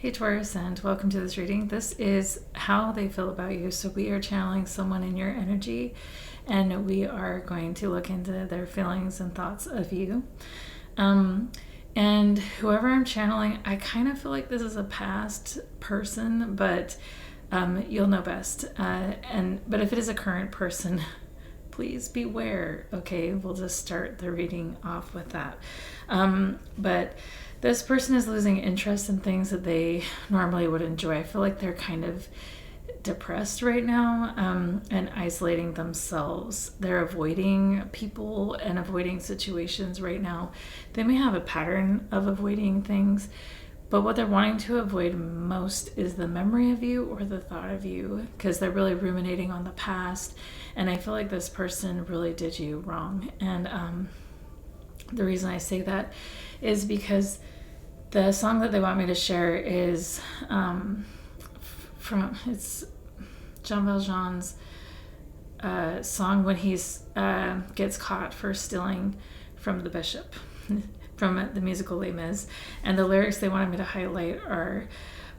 Hey Taurus, and welcome to this reading. This is how they feel about you. So we are channeling someone in your energy, and we are going to look into their feelings and thoughts of you. And whoever I'm channeling, I kind of feel like this is a past person, but you'll know best. But if it is a current person, please beware. Okay, we'll just start the reading off with that. But this person is losing interest in things that they normally would enjoy. I feel like they're kind of depressed right now, and isolating themselves. They're avoiding people and avoiding situations right now. They may have a pattern of avoiding things, but what they're wanting to avoid most is the memory of you or the thought of you, because they're really ruminating on the past. And I feel like this person really did you wrong. And the reason I say that is because the song that they want me to share is it's Jean Valjean's song when he's gets caught for stealing from the bishop from the musical Les Mis. And the lyrics they wanted me to highlight are,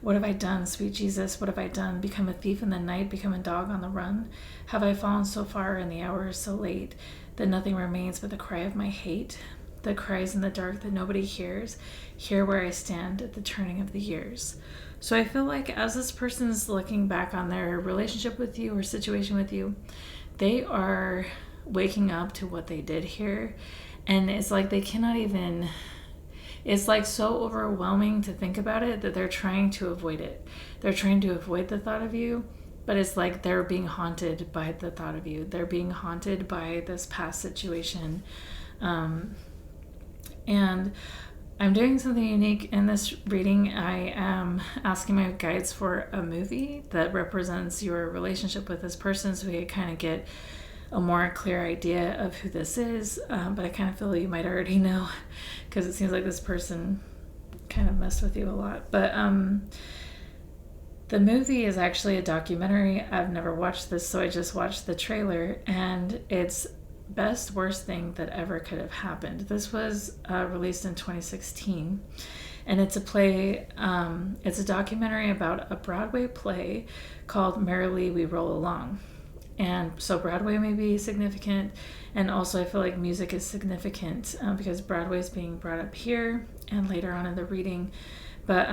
"What have I done, sweet Jesus? What have I done? Become a thief in the night, become a dog on the run? Have I fallen so far and the hour is so late that nothing remains but the cry of my hate? The cries in the dark that nobody hears, here where I stand at the turning of the years." So I feel like as this person's looking back on their relationship with you or situation with you, they are waking up to what they did here. And it's like they cannot even, it's like so overwhelming to think about it that they're trying to avoid it. They're trying to avoid the thought of you, but it's like they're being haunted by the thought of you. They're being haunted by this past situation. And I'm doing something unique in this reading. I am asking my guides for a movie that represents your relationship with this person, so we can kind of get a more clear idea of who this is. But I kind of feel you might already know, because it seems like this person kind of messed with you a lot. But the movie is actually a documentary. I've never watched this, so I just watched the trailer, and it's best worst thing that ever could have happened. This was released in 2016, and it's a play, it's a documentary about a Broadway play called Merrily We Roll Along. And so Broadway may be significant, and also I feel like music is significant because Broadway is being brought up here and later on in the reading. But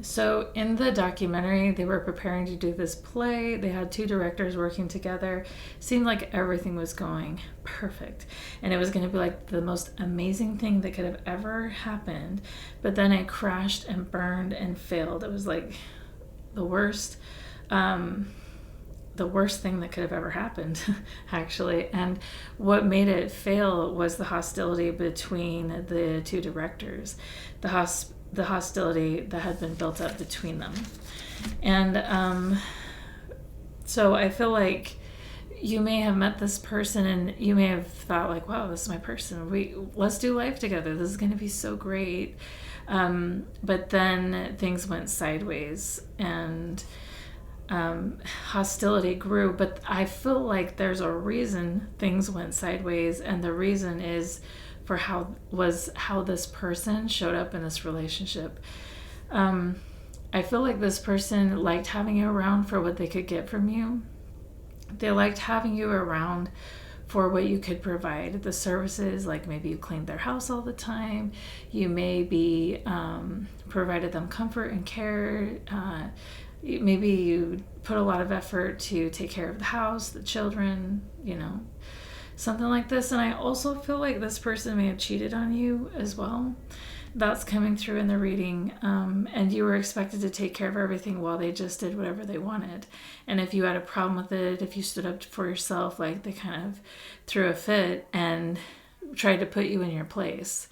so in the documentary, they were preparing to do this play. They had two directors working together. Seemed like everything was going perfect, and it was going to be like the most amazing thing that could have ever happened. But then it crashed and burned and failed. It was like the worst thing that could have ever happened, actually. And what made it fail was the hostility between the two directors. The hostility that had been built up between them. And so I feel like you may have met this person and you may have thought like, wow, this is my person. Let's do life together. This is going to be so great. But then things went sideways and hostility grew. But I feel like there's a reason things went sideways, and the reason is for how this person showed up in this relationship. I feel like this person liked having you around for what they could get from you. They liked having you around for what you could provide. The services, like maybe you cleaned their house all the time. You maybe provided them comfort and care. Maybe you put a lot of effort to take care of the house, the children, something like this. And I also feel like this person may have cheated on you as well. That's coming through in the reading. And you were expected to take care of everything while they just did whatever they wanted. And if you had a problem with it, if you stood up for yourself, like they kind of threw a fit and tried to put you in your place.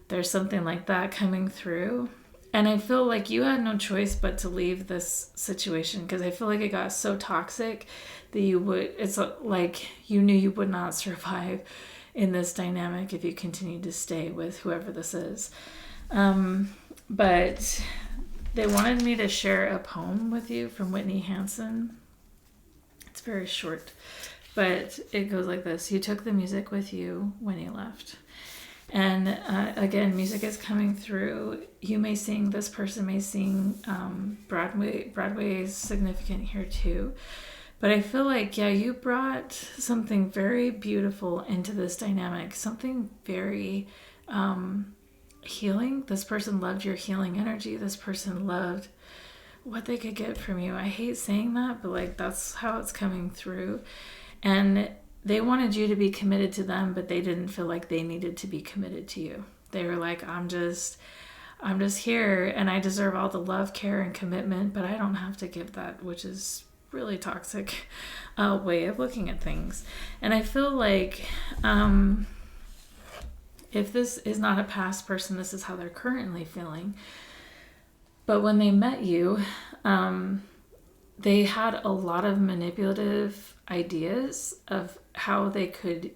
There's something like that coming through. And I feel like you had no choice but to leave this situation, because I feel like it got so toxic that it's like you knew you would not survive in this dynamic if you continued to stay with whoever this is. But they wanted me to share a poem with you from Whitney Hansen. It's very short, but it goes like this. You took the music with you when you left. And again, music is coming through. You may sing, this person may sing. Broadway is significant here too. But I feel like, yeah, you brought something very beautiful into this dynamic, something very healing. This person loved your healing energy. This person loved what they could get from you. I hate saying that, but like that's how it's coming through. And they wanted you to be committed to them, but they didn't feel like they needed to be committed to you. They were like, I'm just here and I deserve all the love, care, and commitment, but I don't have to give that, which is really toxic way of looking at things. And I feel like if this is not a past person, this is how they're currently feeling. But when they met you, they had a lot of manipulative ideas of how they could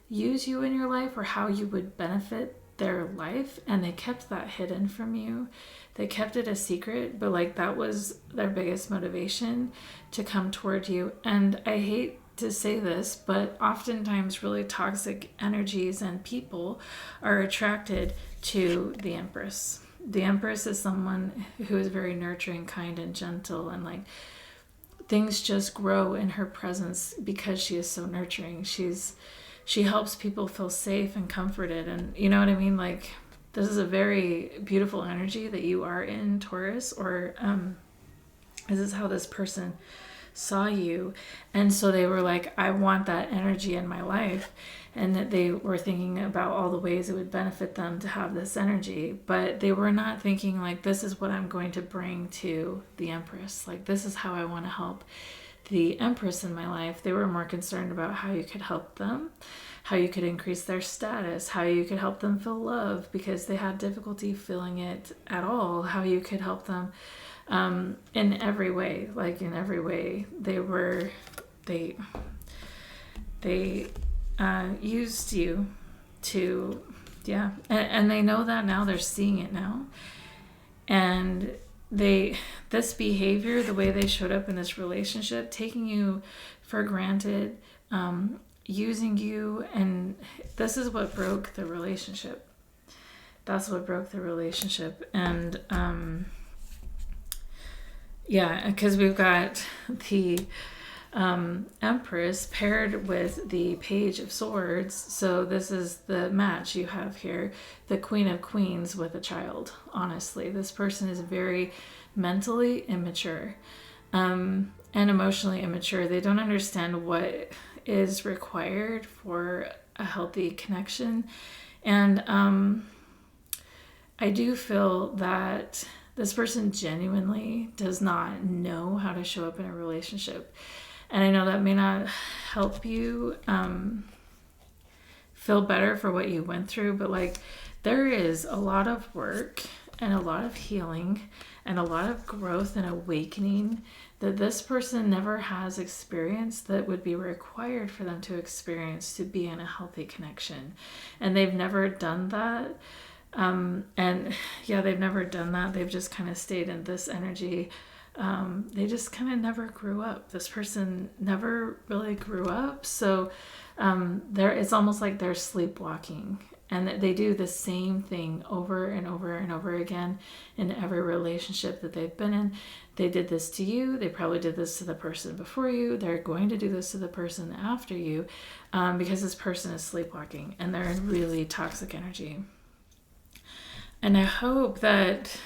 use you in your life or how you would benefit their life, and they kept that hidden from you. They kept it a secret, but like that was their biggest motivation to come toward you. And I hate to say this, but oftentimes really toxic energies and people are attracted to the Empress. The Empress is someone who is very nurturing, kind, and gentle, and like things just grow in her presence because she is so nurturing. She helps people feel safe and comforted, and you know what I mean? Like this is a very beautiful energy that you are in, Taurus, or this is how this person saw you. And so they were like, I want that energy in my life. And that they were thinking about all the ways it would benefit them to have this energy. But they were not thinking like, this is what I'm going to bring to the Empress. Like, this is how I want to help the Empress in my life. They were more concerned about how you could help them, how you could increase their status, how you could help them feel love because they had difficulty feeling it at all, how you could help them in every way. Like in every way they used you to, yeah. And they know that now, they're seeing it now. And this behavior, the way they showed up in this relationship, taking you for granted, using you, and this is what broke the relationship. That's what broke the relationship. And yeah, because we've got the Empress paired with the Page of Swords. So this is the match you have here, the Queen of Queens with a child. Honestly, this person is very mentally immature and emotionally immature. They don't understand what is required for a healthy connection. And I do feel that this person genuinely does not know how to show up in a relationship. And I know that may not help you feel better for what you went through, but like there is a lot of work and a lot of healing and a lot of growth and awakening that this person never has experienced that would be required for them to experience to be in a healthy connection. And they've never done that. And yeah, they've never done that. They've just kind of stayed in this energy. They just kind of never grew up. This person never really grew up. So it's almost like they're sleepwalking, and that they do the same thing over and over and over again in every relationship that they've been in. They did this to you. They probably did this to the person before you. They're going to do this to the person after you because this person is sleepwalking and they're in really toxic energy. And I hope that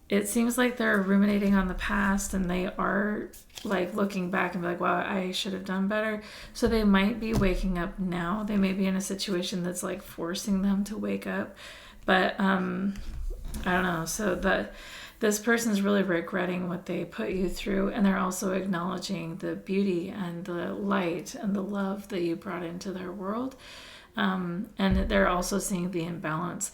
it seems like they're ruminating on the past and they are like looking back and be like, wow, I should have done better. So they might be waking up now. They may be in a situation that's like forcing them to wake up. But I don't know. So this person is really regretting what they put you through. And they're also acknowledging the beauty and the light and the love that you brought into their world. And they're also seeing the imbalance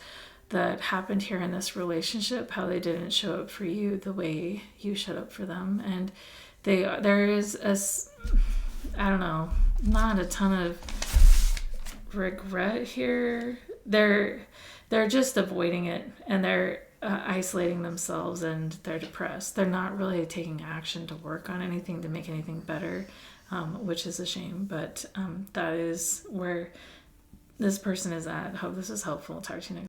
that happened here in this relationship, how they didn't show up for you the way you showed up for them. And there is not a ton of regret here. They're just avoiding it, and they're isolating themselves, and they're depressed. They're not really taking action to work on anything to make anything better. which is a shame. But that is where this person is at. Hope this is helpful. Talk to you next.